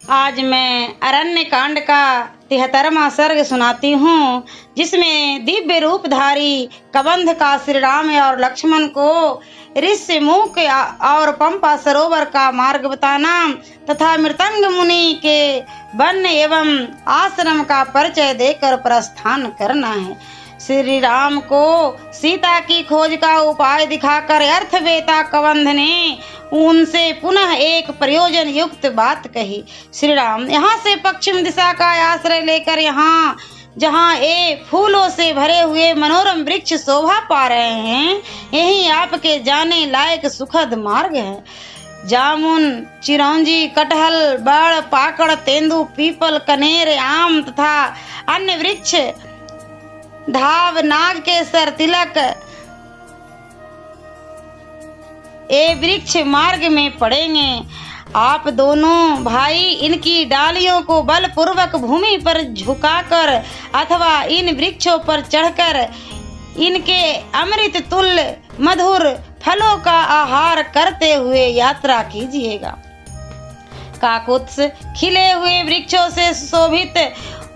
आज मैं अरण्य कांड का 73वां सर्ग सुनाती हूँ, जिसमें दिव्य रूपधारी कबंध का श्री राम और लक्ष्मण को ऋषि मुख और पंपा सरोवर का मार्ग बताना तथा मृतंग मुनि के वन एवं आश्रम का परिचय देकर प्रस्थान करना है। श्री राम को सीता की खोज का उपाय दिखाकर अर्थवेता कबंध ने उनसे पुनः एक प्रयोजन युक्त बात कही। श्री राम यहाँ से पश्चिम दिशा का आश्रय लेकर यहाँ जहाँ ये फूलों से भरे हुए मनोरम वृक्ष शोभा पा रहे हैं, यही आपके जाने लायक सुखद मार्ग है। जामुन, चिरौंजी, कटहल, बड़, पाकड़, तेंदु, पीपल, कनेर, आम तथा अन्य वृक्ष, धाव, नाग केसर, तिलक, ये वृक्ष मार्ग में पड़ेंगे। आप दोनों भाई इनकी डालियों को बलपूर्वक भूमि पर झुकाकर अथवा इन वृक्षों पर चढ़कर इनके अमृत तुल्य मधुर फलों का आहार करते हुए यात्रा कीजिएगा। काकुत्स खिले हुए वृक्षों से सुशोभित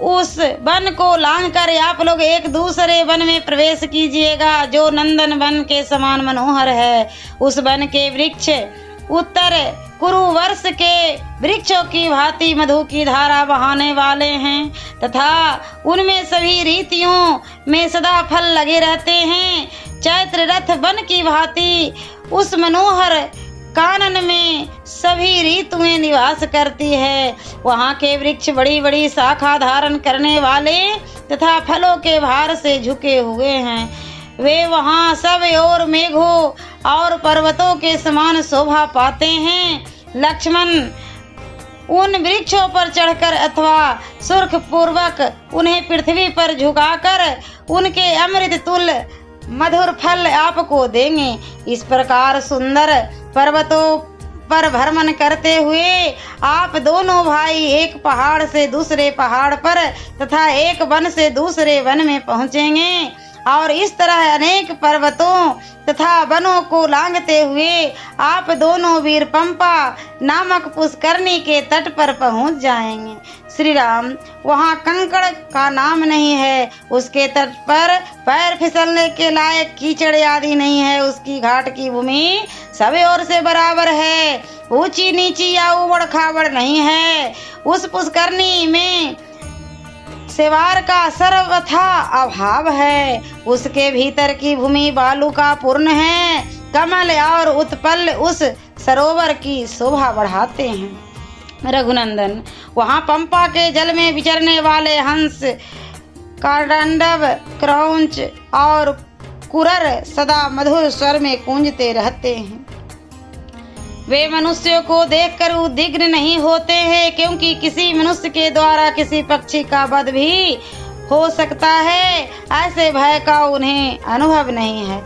उस वन को लांघकर आप लोग एक दूसरे वन में प्रवेश कीजिएगा, जो नंदन वन के समान मनोहर है। उस वन के वृक्ष उत्तर कुरु वर्ष के वृक्षों की भांति मधु की धारा बहाने वाले हैं तथा उनमें सभी रीतियों में सदा फल लगे रहते हैं। चैत्र रथ वन की भांति उस मनोहर कानन में सभी ऋतुएं निवास करती है। वहाँ के वृक्ष बड़ी बड़ी शाखा धारण करने वाले तथा फलों के भार से झुके हुए हैं। वे वहाँ सब और मेघों और पर्वतों के समान शोभा पाते हैं। लक्ष्मण उन वृक्षों पर चढ़कर अथवा सुर्ख पूर्वक उन्हें पृथ्वी पर झुकाकर उनके अमृत तुल्य मधुर फल आपको देंगे। इस प्रकार सुंदर पर्वतों पर भ्रमण करते हुए आप दोनों भाई एक पहाड़ से दूसरे पहाड़ पर तथा एक वन से दूसरे वन में पहुंचेंगे और इस तरह अनेक पर्वतों तथा वनों को लांघते हुए आप दोनों वीर पंपा नामक पुष्करणी के तट पर पहुंच जाएंगे। श्री राम वहाँ कंकड़ का नाम नहीं है, उसके तट पर पैर फिसलने के लायक कीचड़ आदि नहीं है। उसकी घाट की भूमि सब ओर से बराबर है, ऊंची नीची या उबड़ खाबड़ नहीं है। उस पुष्करणी में सेवार का सर्वथा अभाव है। उसके भीतर की भूमि बालू का पूर्ण है। कमल और उत्पल उस सरोवर की शोभा बढ़ाते हैं। रघुनंदन वहाँ पंपा के जल में विचरने वाले हंस, कारंडव, क्रौंच और कुरर सदा मधुर स्वर में गूंजते रहते हैं। वे मनुष्यों को देखकर उद्विग्न नहीं होते हैं, क्योंकि किसी मनुष्य के द्वारा किसी पक्षी का वध भी हो सकता है, ऐसे भय का उन्हें अनुभव नहीं है।